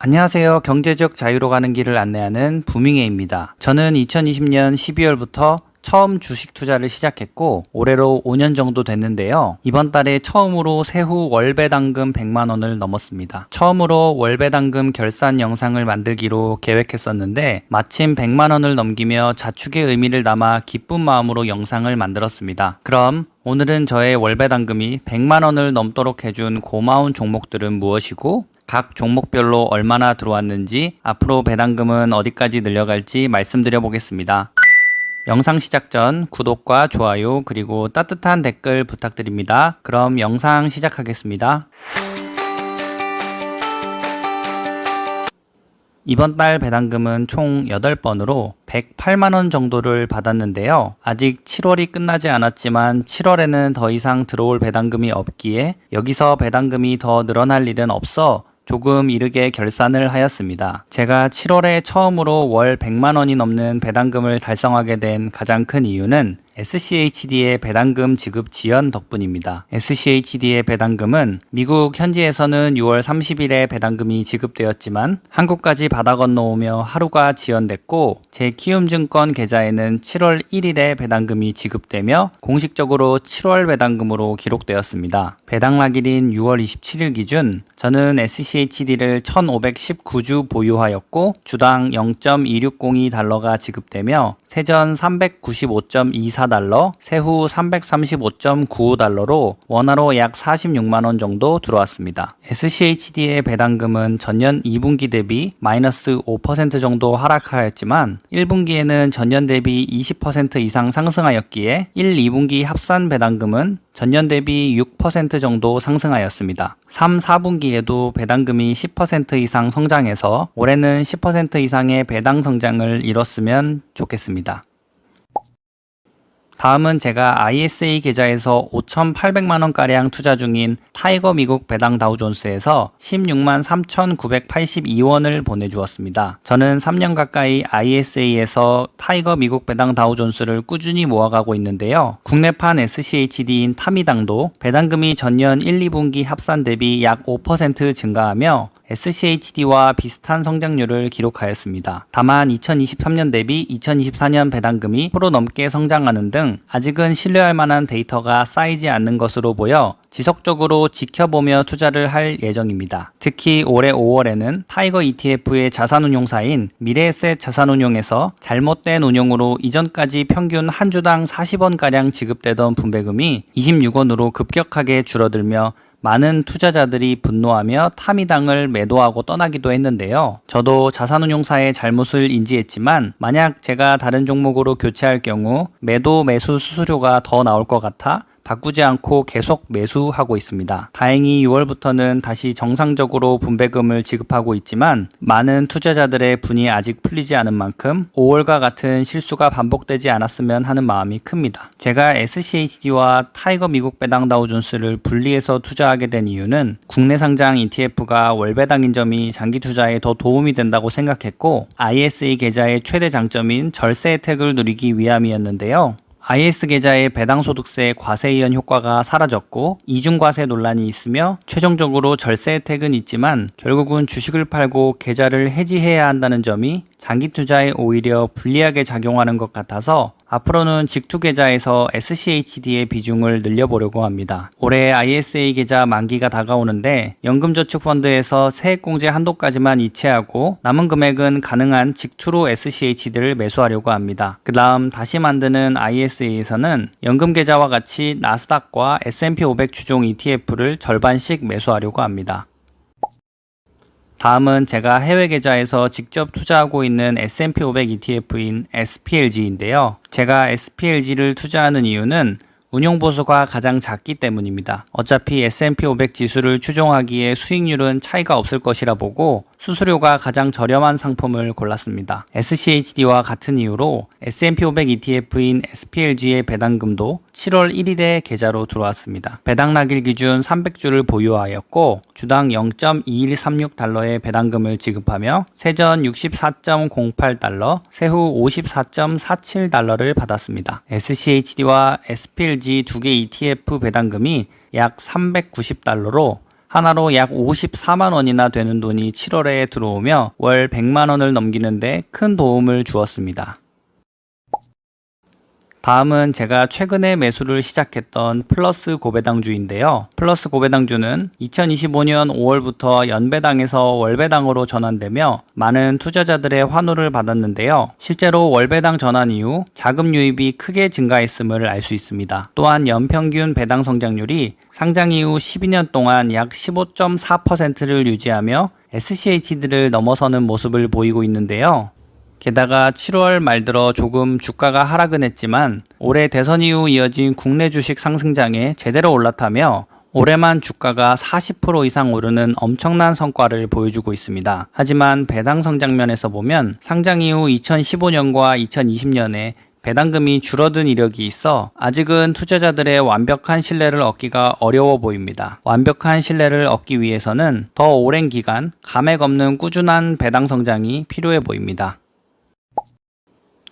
안녕하세요. 경제적 자유로 가는 길을 안내하는 부밍회입니다. 저는 2020년 12월부터 처음 주식 투자를 시작했고 올해로 5년 정도 됐는데요. 이번 달에 처음으로 세후 월배당금 100만 원을 넘었습니다. 처음으로 월배당금 결산 영상을 만들기로 계획했었는데 마침 100만 원을 넘기며 자축의 의미를 담아 기쁜 마음으로 영상을 만들었습니다. 그럼 오늘은 저의 월배당금이 100만 원을 넘도록 해준 고마운 종목들은 무엇이고 각 종목별로 얼마나 들어왔는지 앞으로 배당금은 어디까지 늘려갈지 말씀드려 보겠습니다. 영상 시작 전 구독과 좋아요 그리고 따뜻한 댓글 부탁드립니다. 그럼 영상 시작하겠습니다. 이번 달 배당금은 총 8번으로 108만원 정도를 받았는데요. 아직 7월이 끝나지 않았지만 7월에는 더 이상 들어올 배당금이 없기에 여기서 배당금이 더 늘어날 일은 없어 조금 이르게 결산을 하였습니다. 제가 7월에 처음으로 월 100만원이 넘는 배당금을 달성하게 된 가장 큰 이유는 SCHD의 배당금 지급 지연 덕분입니다. SCHD의 배당금은 미국 현지에서는 6월 30일에 배당금이 지급되었지만 한국까지 바다 건너오며 하루가 지연됐고 제 키움증권 계좌에는 7월 1일에 배당금이 지급되며 공식적으로 7월 배당금으로 기록되었습니다. 배당락일인 6월 27일 기준 저는 SCHD를 1519주 보유하였고 주당 0.2602달러가 지급되며 세전 395.24달러, 세후 335.95달러로 원화로 약 46만원 정도 들어왔습니다. SCHD의 배당금은 전년 2분기 대비 마이너스 5% 정도 하락하였지만 1분기에는 전년 대비 20% 이상 상승하였기에 1, 2분기 합산 배당금은 전년 대비 6% 정도 상승하였습니다. 3, 4분기에도 배당금이 10% 이상 성장해서 올해는 10% 이상의 배당 성장을 이뤘으면 좋겠습니다. 다음은 제가 ISA 계좌에서 5,800만원가량 투자 중인 타이거 미국 배당 다우존스에서 16만 3,982원을 보내주었습니다. 저는 3년 가까이 ISA에서 타이거 미국 배당 다우존스를 꾸준히 모아가고 있는데요. 국내판 SCHD인 타미당도 배당금이 전년 1, 2분기 합산 대비 약 5% 증가하며 SCHD와 비슷한 성장률을 기록하였습니다. 다만 2023년 대비 2024년 배당금이 10% 넘게 성장하는 등 아직은 신뢰할 만한 데이터가 쌓이지 않는 것으로 보여 지속적으로 지켜보며 투자를 할 예정입니다. 특히 올해 5월에는 타이거 ETF의 자산운용사인 미래에셋 자산운용에서 잘못된 운용으로 이전까지 평균 한 주당 40원가량 지급되던 분배금이 26원으로 급격하게 줄어들며 많은 투자자들이 분노하며 타미당을 매도하고 떠나기도 했는데요. 저도 자산운용사의 잘못을 인지했지만 만약 제가 다른 종목으로 교체할 경우 매도 매수 수수료가 더 나올 것 같아 바꾸지 않고 계속 매수하고 있습니다. 다행히 6월부터는 다시 정상적으로 분배금을 지급하고 있지만 많은 투자자들의 분이 아직 풀리지 않은 만큼 5월과 같은 실수가 반복되지 않았으면 하는 마음이 큽니다. 제가 SCHD와 타이거 미국 배당 다우존스를 분리해서 투자하게 된 이유는 국내 상장 ETF가 월배당인 점이 장기 투자에 더 도움이 된다고 생각했고 ISA 계좌의 최대 장점인 절세 혜택을 누리기 위함이었는데요. IS 계좌의 배당소득세 과세이연 효과가 사라졌고 이중과세 논란이 있으며 최종적으로 절세 혜택은 있지만 결국은 주식을 팔고 계좌를 해지해야 한다는 점이 장기 투자에 오히려 불리하게 작용하는 것 같아서 앞으로는 직투 계좌에서 SCHD의 비중을 늘려보려고 합니다. 올해 ISA 계좌 만기가 다가오는데 연금저축펀드에서 세액공제 한도까지만 이체하고 남은 금액은 가능한 직투로 SCHD를 매수하려고 합니다. 그 다음 다시 만드는 ISA에서는 연금계좌와 같이 나스닥과 S&P 500 주종 ETF를 절반씩 매수하려고 합니다. 다음은 제가 해외 계좌에서 직접 투자하고 있는 S&P 500 ETF인 SPLG인데요. 제가 SPLG를 투자하는 이유는 운용보수가 가장 작기 때문입니다. 어차피 S&P 500 지수를 추종하기에 수익률은 차이가 없을 것이라 보고 수수료가 가장 저렴한 상품을 골랐습니다. SCHD와 같은 이유로 S&P 500 ETF인 SPLG의 배당금도 7월 1일에 계좌로 들어왔습니다. 배당락일 기준 300주를 보유하였고 주당 0.2136달러의 배당금을 지급하며 세전 64.08달러, 세후 54.47달러를 받았습니다. SCHD와 SPLG 두 개 ETF 배당금이 약 390달러로 하나로 약 54만 원이나 되는 돈이 7월에 들어오며 월 100만 원을 넘기는데 큰 도움을 주었습니다. 다음은 제가 최근에 매수를 시작했던 플러스 고배당주인데요. 플러스 고배당주는 2025년 5월부터 연배당에서 월배당으로 전환되며 많은 투자자들의 환호를 받았는데요. 실제로 월배당 전환 이후 자금 유입이 크게 증가했음을 알 수 있습니다. 또한 연평균 배당 성장률이 상장 이후 12년 동안 약 15.4%를 유지하며 SCHD를 넘어서는 모습을 보이고 있는데요. 게다가 7월 말 들어 조금 주가가 하락은 했지만 올해 대선 이후 이어진 국내 주식 상승장에 제대로 올라타며 올해만 주가가 40% 이상 오르는 엄청난 성과를 보여주고 있습니다. 하지만 배당 성장면에서 보면 상장 이후 2015년과 2020년에 배당금이 줄어든 이력이 있어 아직은 투자자들의 완벽한 신뢰를 얻기가 어려워 보입니다. 완벽한 신뢰를 얻기 위해서는 더 오랜 기간 감액 없는 꾸준한 배당 성장이 필요해 보입니다.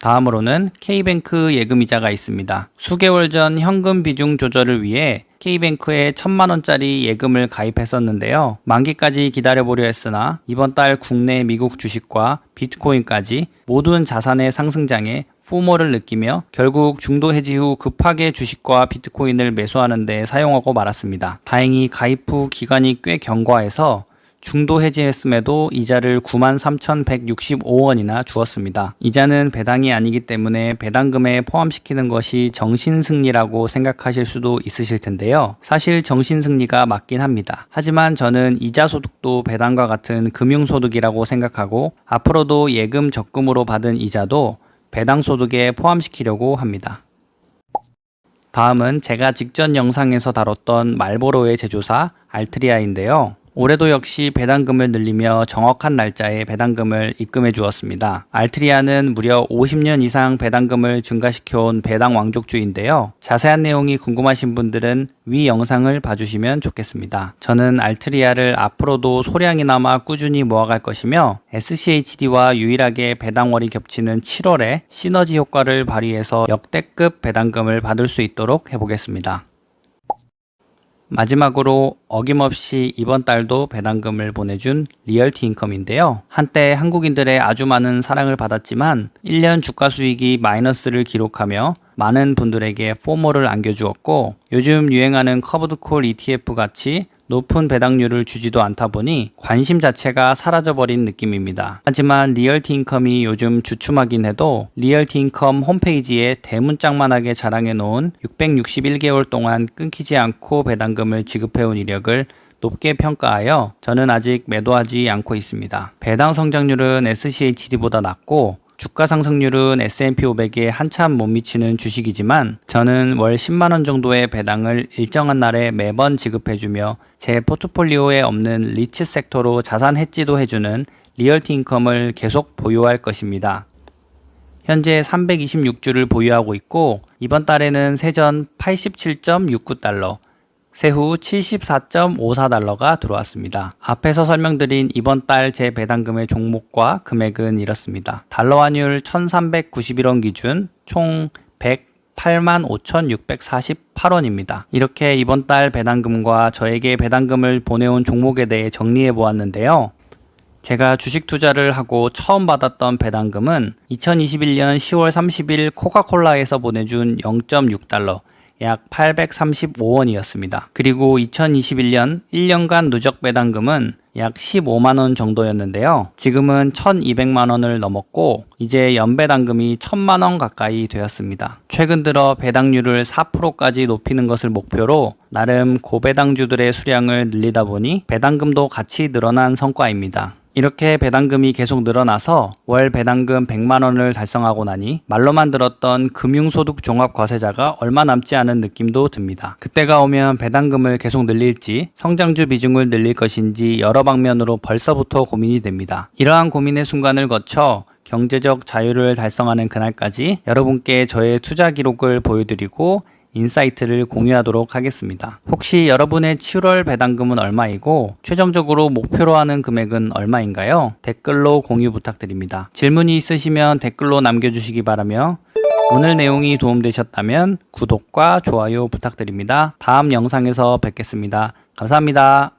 다음으로는 K뱅크 예금이자가 있습니다. 수개월 전 현금 비중 조절을 위해 K뱅크에 1000만원짜리 예금을 가입했었는데요. 만기까지 기다려보려 했으나 이번 달 국내 미국 주식과 비트코인까지 모든 자산의 상승장에 포모를 느끼며 결국 중도 해지 후 급하게 주식과 비트코인을 매수하는 데 사용하고 말았습니다. 다행히 가입 후 기간이 꽤 견고해서 중도 해지했음에도 이자를 93,165원이나 주었습니다. 이자는 배당이 아니기 때문에 배당금에 포함시키는 것이 정신승리라고 생각하실 수도 있으실 텐데요. 사실 정신승리가 맞긴 합니다. 하지만 저는 이자소득도 배당과 같은 금융소득이라고 생각하고 앞으로도 예금 적금으로 받은 이자도 배당소득에 포함시키려고 합니다. 다음은 제가 직전 영상에서 다뤘던 말보로의 제조사 알트리아인데요. 올해도 역시 배당금을 늘리며 정확한 날짜에 배당금을 입금해 주었습니다. 알트리아는 무려 50년 이상 배당금을 증가시켜온 배당 왕족주인데요. 자세한 내용이 궁금하신 분들은 위 영상을 봐주시면 좋겠습니다. 저는 알트리아를 앞으로도 소량이나마 꾸준히 모아갈 것이며 SCHD와 유일하게 배당월이 겹치는 7월에 시너지 효과를 발휘해서 역대급 배당금을 받을 수 있도록 해보겠습니다. 마지막으로 어김없이 이번 달도 배당금을 보내준 리얼티 인컴인데요. 한때 한국인들의 아주 많은 사랑을 받았지만 1년 주가 수익이 마이너스를 기록하며 많은 분들에게 포모를 안겨주었고 요즘 유행하는 커브드콜 ETF 같이 높은 배당률을 주지도 않다 보니 관심 자체가 사라져버린 느낌입니다. 하지만 리얼티 인컴이 요즘 주춤하긴 해도 리얼티 인컴 홈페이지에 대문짝만하게 자랑해 놓은 661개월 동안 끊기지 않고 배당금을 지급해온 이력을 높게 평가하여 저는 아직 매도하지 않고 있습니다. 배당 성장률은 SCHD보다 낮고 주가 상승률은 S&P 500에 한참 못 미치는 주식이지만 저는 월 10만원 정도의 배당을 일정한 날에 매번 지급해주며 제 포트폴리오에 없는 리츠 섹터로 자산 해지도 해주는 리얼티 인컴을 계속 보유할 것입니다. 현재 326주를 보유하고 있고 이번 달에는 세전 87.69달러, 세후 74.54달러가 들어왔습니다. 앞에서 설명드린 이번 달 제 배당금의 종목과 금액은 이렇습니다. 달러 환율 1391원 기준 총 108만5,648원입니다. 이렇게 이번 달 배당금과 저에게 배당금을 보내온 종목에 대해 정리해 보았는데요. 제가 주식 투자를 하고 처음 받았던 배당금은 2021년 10월 30일 코카콜라에서 보내준 0.6달러, 약 835원이었습니다. 그리고 2021년 1년간 누적 배당금은 약 15만원 정도였는데요. 지금은 1200만원을 넘었고 이제 연배당금이 1000만원 가까이 되었습니다. 최근 들어 배당률을 4%까지 높이는 것을 목표로 나름 고배당주들의 수량을 늘리다 보니 배당금도 같이 늘어난 성과입니다. 이렇게 배당금이 계속 늘어나서 월 배당금 100만원을 달성하고 나니 말로만 들었던 금융소득 종합과세자가 얼마 남지 않은 느낌도 듭니다. 그때가 오면 배당금을 계속 늘릴지 성장주 비중을 늘릴 것인지 여러 방면으로 벌써부터 고민이 됩니다. 이러한 고민의 순간을 거쳐 경제적 자유를 달성하는 그날까지 여러분께 저의 투자 기록을 보여드리고 인사이트를 공유하도록 하겠습니다. 혹시 여러분의 7월 배당금은 얼마이고 최종적으로 목표로 하는 금액은 얼마인가요? 댓글로 공유 부탁드립니다. 질문이 있으시면 댓글로 남겨주시기 바라며 오늘 내용이 도움되셨다면 구독과 좋아요 부탁드립니다. 다음 영상에서 뵙겠습니다. 감사합니다.